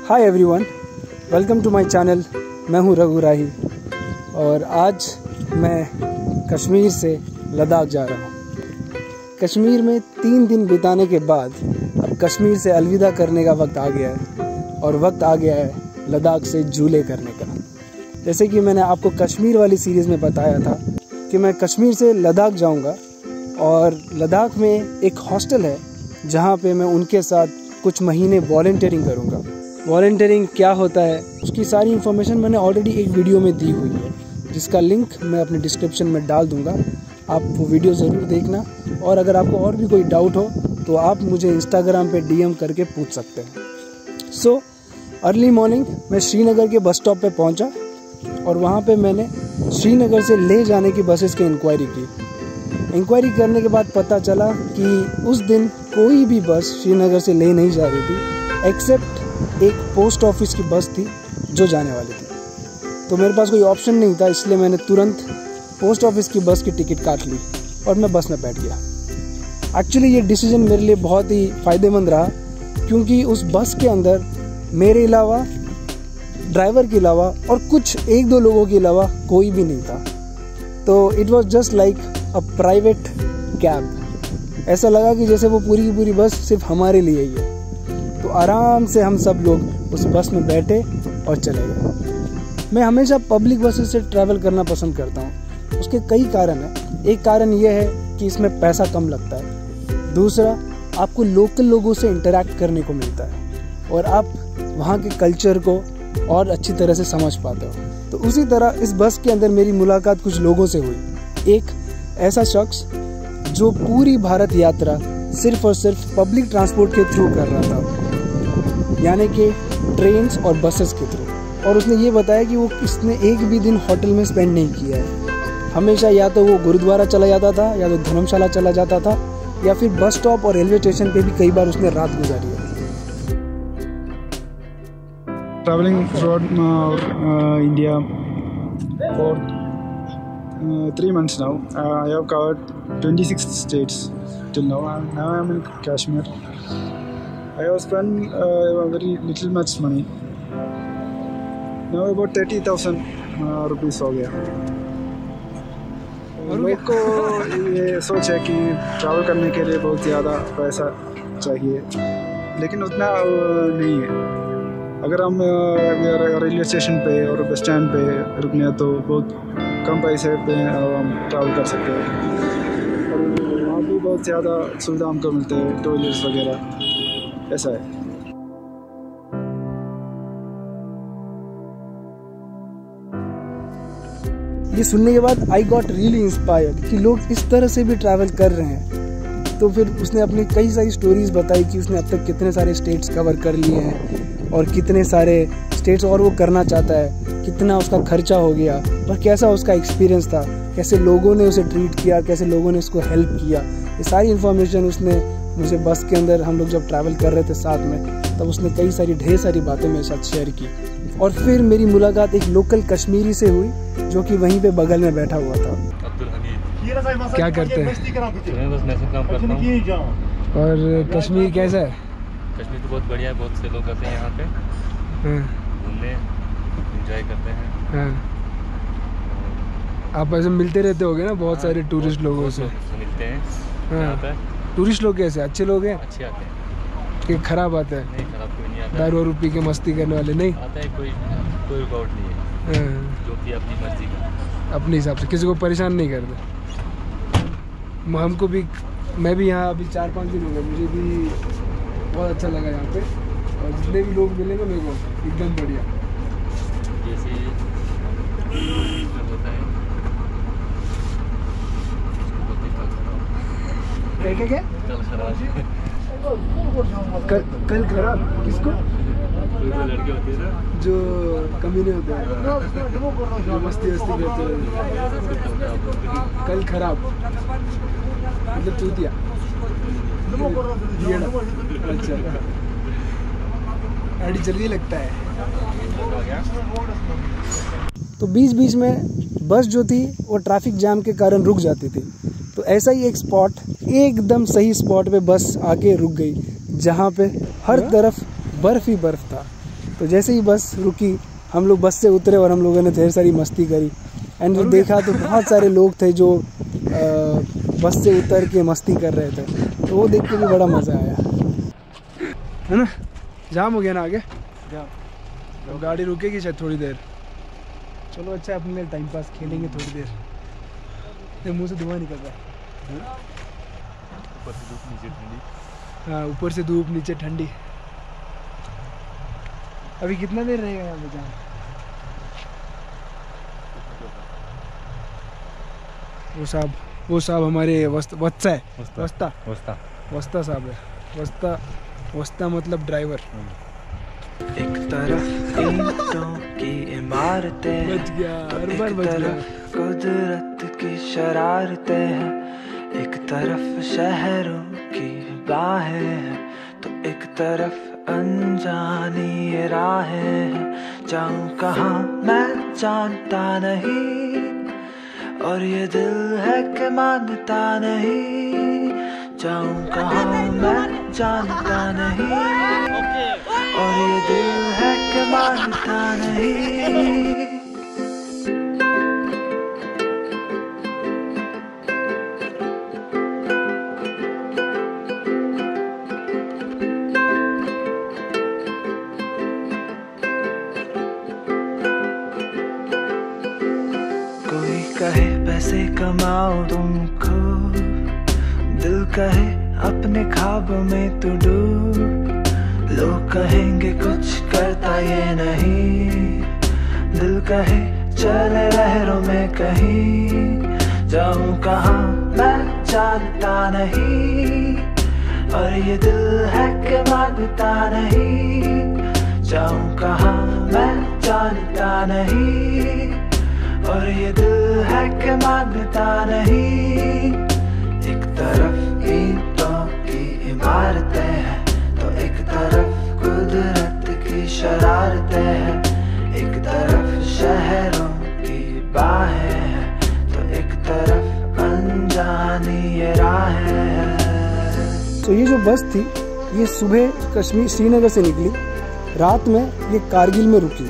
Hi everyone, welcome to my channel. मैं हूं रघु राही और आज मैं कश्मीर से लद्दाख जा रहा हूं। कश्मीर में 3 दिन बिताने के बाद अब कश्मीर से अलविदा करने का वक्त आ गया है और वक्त आ गया है लद्दाख से झूले करने का। जैसे कि मैंने आपको कश्मीर वाली सीरीज़ में बताया था कि मैं कश्मीर से लद्दाख जाऊंगा और लद्दाख में एक हॉस्टल है जहां पे मैं उनके साथ कुछ महीने वॉलंटियरिंग करूंगा। वॉलंटियरिंग क्या होता है उसकी सारी इन्फॉर्मेशन मैंने ऑलरेडी एक वीडियो में दी हुई है, जिसका लिंक मैं अपने डिस्क्रिप्शन में डाल दूंगा। आप वो वीडियो ज़रूर देखना और अगर आपको और भी कोई डाउट हो तो आप मुझे इंस्टाग्राम पे डीएम करके पूछ सकते हैं। सो अर्ली मॉर्निंग मैं श्रीनगर के बस स्टॉप पे पहुंचा और वहाँ पे मैंने श्रीनगर से ले जाने की बसेस की इंक्वायरी की। इंक्वायरी करने के बाद पता चला कि उस दिन कोई भी बस श्रीनगर से ले नहीं जा रही थी एक्सेप्ट एक पोस्ट ऑफिस की बस थी जो जाने वाली थी। तो मेरे पास कोई ऑप्शन नहीं था, इसलिए मैंने तुरंत पोस्ट ऑफिस की बस की टिकट काट ली और मैं बस में बैठ गया। एक्चुअली ये डिसीजन मेरे लिए बहुत ही फ़ायदेमंद रहा क्योंकि उस बस के अंदर मेरे अलावा, ड्राइवर के अलावा और कुछ 1-2 लोगों के अलावा कोई भी नहीं था। तो it was just like a private cab. ऐसा लगा कि जैसे वो पूरी की पूरी बस सिर्फ हमारे लिए ही है। तो आराम से हम सब लोग उस बस में बैठे और चले गए। मैं हमेशा पब्लिक बसेस से ट्रैवल करना पसंद करता हूँ। उसके कई कारण हैं। एक कारण यह है कि इसमें पैसा कम लगता है। दूसरा, आपको लोकल लोगों से इंटरैक्ट करने को मिलता है और आप वहाँ के कल्चर को और अच्छी तरह से समझ पाते हो। तो उसी तरह इस बस के अंदर मेरी मुलाकात कुछ लोगों से हुई। एक ऐसा शख्स जो पूरी भारत यात्रा सिर्फ और सिर्फ पब्लिक ट्रांसपोर्ट के थ्रू कर रहा था, यानी कि ट्रेन्स और बसेस के थ्रू। और उसने ये बताया कि वो इसने एक भी दिन होटल में स्पेंड नहीं किया है। हमेशा या तो वो गुरुद्वारा चला जाता था या तो धर्मशाला चला जाता था या फिर बस स्टॉप और रेलवे स्टेशन पे भी कई बार उसने रात गुजारी है। Traveling throughout India for 3 months now. I have covered 26 states till now. Now I am in Kashmir. I have spent very little much money. Now about 30,000 rupees हो गया। लोग को ये सोच है कि ट्रैवल करने के लिए बहुत ज़्यादा पैसा चाहिए, लेकिन उतना नहीं है। अगर हम रेलवे स्टेशन पे और बस स्टैंड पे रुकने हैं तो बहुत कम पैसे पे हम ट्रैवल कर सकते हैं और वहाँ भी बहुत ज़्यादा सुविधा हमको मिलते हैं, टॉयलेट्स वगैरह। ऐसा है। ये सुनने के बाद आई गॉट रियली इंस्पायर्ड कि लोग इस तरह से भी ट्रैवल कर रहे हैं। तो फिर उसने अपनी कई सारी स्टोरीज बताई कि उसने अब तक कितने सारे स्टेट्स कवर कर लिए हैं और कितने सारे स्टेट्स और वो करना चाहता है, कितना उसका खर्चा हो गया और कैसा उसका एक्सपीरियंस था, कैसे लोगों ने उसे ट्रीट किया, कैसे लोगों ने उसको हेल्प किया। ये सारी इन्फॉर्मेशन उसने मुझे बस के अंदर, हम लोग जब ट्रैवल कर रहे थे साथ में, तब उसने ढेर सारी बातें मेरे साथ शेयर की। और फिर मेरी मुलाकात एक लोकल कश्मीरी से हुई जो कि वहीं पे बगल में बैठा हुआ था। क्या करते हैं? बस मैसेज काम करता हूँ। और कश्मीर कैसा है? कश्मीर तो बहुत बढ़िया है। बहुत से लोग आते हैं यहाँ पे घूमने, एंजॉय करते हैं। हाँ। आप ऐसे मिलते रहते होगे ना बहुत सारे टूरिस्ट लोगों से? मिलते हैं। हाँ। टूरिस्ट लोग कैसे, अच्छे लोग हैं? अच्छे आते हैं कि खराब आता है? नहीं, खराब कोई नहीं आता। दारू वारू पी के मस्ती करने वाले नहीं आता है? कोई रुकावट नहीं है। हाँ। जो कि अपनी मर्जी का, अपने हिसाब से, किसी को परेशान नहीं करते। हमको भी, मैं भी यहाँ अभी 4-5 दिन हो गए, मुझे भी बहुत अच्छा लगा यहाँ पे और जितने भी लोग मिलेंगे मेरे को एकदम बढ़िया। जैसे होता है क्या कल खराब किसको? लड़के होते हैं ना जो कमीने होते हैं, जो मस्ती करते हैं। कल खराब मतलब चूतिया। अच्छा, गाड़ी चल रही लगता है। तो बीच में बस जो थी वो ट्रैफिक जाम के कारण रुक जाती थी। तो ऐसा ही एक स्पॉट, एकदम सही स्पॉट पे बस आके रुक गई जहाँ पे हर तरफ बर्फ़ ही बर्फ़ था। तो जैसे ही बस रुकी हम लोग बस से उतरे और हम लोगों ने ढेर सारी मस्ती करी। एंड देखा तो बहुत सारे लोग थे जो बस से उतर के मस्ती कर रहे थे, तो वो देख के भी बड़ा मज़ा आया, है ना। जाम हो गया ना आगे, तो गाड़ी रुकेगी शायद थोड़ी देर। चलो अच्छा है, अपने लिए टाइम पास खेलेंगे थोड़ी देर। मुंह से धुआं निकल रहा है। ऊपर से धूप नीचे ठंडी। हाँ, ऊपर से धूप नीचे ठंडी। अभी कितना देर रहेगा यहाँ पे जाम? वो साहब हमारे वस्ता साहब है। वस्ता मतलब ड्राइवर। एक तरफ ईंटों की इमारतें, बच गया, हर बार बच गया। कुदरत की शरारतें हैं, एक तरफ शहरों की बाहें हैं, तो एक तरफ अनजानी ये राहें हैं। जाऊं कहाँ मैं जानता नहीं, और ये दिल है कि मानता नहीं। जाऊं कहाँ मैं जानता नहीं, और ये दिल है कि मानता नहीं। कोई कहे पैसे कमाओ तुम खूब, दिल कहे अपने ख्वाबों में तू डूब। लोग कहेंगे कुछ करता ये नहीं, दिल कहे चले लहरों में कहीं। जाऊं कहाँ मैं जानता नहीं, और ये दिल है कि मानता नहीं। जाऊं कहाँ मैं जानता नहीं, और ये दिल है कि मानता नहीं। एक तरफ ईंटों की इमारतें हैं, तो एक तरफ कुदरत की शरारतें हैं। एक तरफ शहरों की बाहें हैं, तो एक तरफ अनजानी ये राहें हैं। तो ये जो बस थी ये सुबह श्रीनगर से निकली, रात में ये कारगिल में रुकी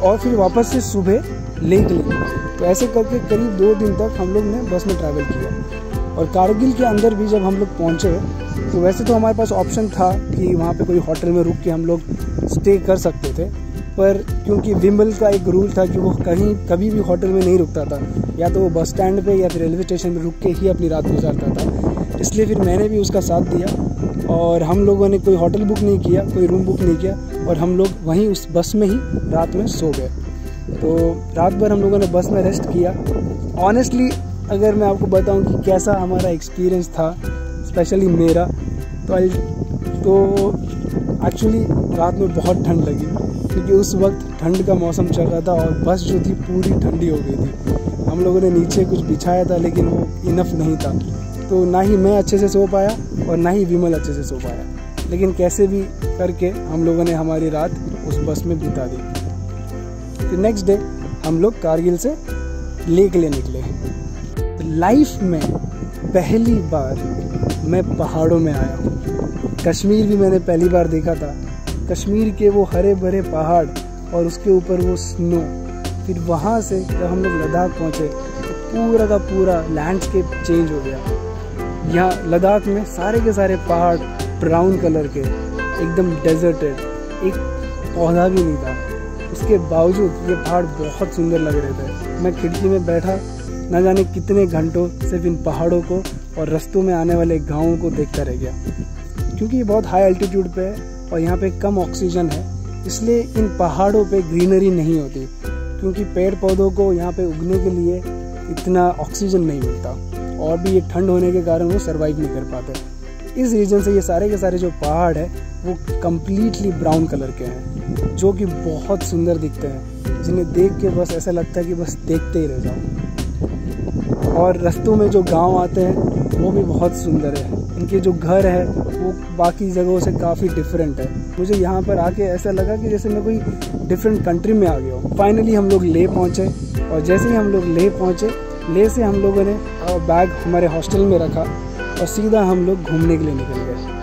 और फिर वापस से सुबह लेक लेंगे। तो ऐसे करके करीब 2 दिन तक हम लोग ने बस में ट्रैवल किया। और कारगिल के अंदर भी जब हम लोग पहुँचे तो वैसे तो हमारे पास ऑप्शन था कि वहाँ पे कोई होटल में रुक के हम लोग स्टे कर सकते थे, पर क्योंकि विमल का एक रूल था कि वो कभी भी होटल में नहीं रुकता था, या तो वो बस स्टैंड पे या फिर रेलवे स्टेशन पे रुक के ही अपनी रात गुजारता था। इसलिए फिर मैंने भी उसका साथ दिया और हम लोगों ने कोई होटल बुक नहीं किया, कोई रूम बुक नहीं किया, और हम लोग वहीं उस बस में ही रात में सो गए। तो रात भर हम लोगों ने बस में रेस्ट किया। ऑनेस्टली अगर मैं आपको बताऊं कि कैसा हमारा एक्सपीरियंस था, स्पेशली मेरा, तो एक्चुअली रात में बहुत ठंड लगी, क्योंकि उस वक्त ठंड का मौसम चल रहा था और बस जो थी पूरी ठंडी हो गई थी। हम लोगों ने नीचे कुछ बिछाया था लेकिन वो इनफ नहीं था, तो ना ही मैं अच्छे से सो पाया और ना ही विमल अच्छे से सो पाया। लेकिन कैसे भी करके हम लोगों ने हमारी रात उस बस में बिता दी। फिर नेक्स्ट डे हम लोग कारगिल से लेक के लिए निकले। लाइफ में पहली बार मैं पहाड़ों में आया हूँ। कश्मीर भी मैंने पहली बार देखा था। कश्मीर के वो हरे भरे पहाड़ और उसके ऊपर वो स्नो। फिर वहाँ से जब हम लोग लद्दाख पहुँचे तो पूरा का पूरा लैंडस्केप चेंज हो गया। यहाँ लद्दाख में सारे के सारे पहाड़ ब्राउन कलर के, एकदम डेजर्टेड, एक पौधा भी नहीं था। उसके बावजूद ये पहाड़ बहुत सुंदर लग रहे थे। मैं खिड़की में बैठा न जाने कितने घंटों सिर्फ इन पहाड़ों को और रास्तों में आने वाले गाँवों को देखता रह गया। क्योंकि ये बहुत हाई एल्टीट्यूड पे है और यहाँ पे कम ऑक्सीजन है, इसलिए इन पहाड़ों पे ग्रीनरी नहीं होती, क्योंकि पेड़ पौधों को यहाँ पे उगने के लिए इतना ऑक्सीजन नहीं मिलता, और भी ये ठंड होने के कारण वो सर्वाइव नहीं कर पाते। इस रीजन से ये सारे के सारे जो पहाड़ है वो कम्प्लीटली ब्राउन कलर के हैं, जो कि बहुत सुंदर दिखते हैं, जिन्हें देख के बस ऐसा लगता है कि बस देखते ही रह जाओ। और रास्तों में जो गांव आते हैं वो भी बहुत सुंदर है। इनके जो घर है वो बाकी जगहों से काफ़ी डिफरेंट है। मुझे यहाँ पर आके ऐसा लगा कि जैसे मैं कोई डिफरेंट कंट्री में आ गया हूँ। फाइनली हम लोग लेह पहुँचे, और जैसे ही हम लोग लेह पहुँचे, लेह से हम लोगों ने बैग हमारे हॉस्टल में रखा और सीधा हम लोग घूमने के लिए निकल गए।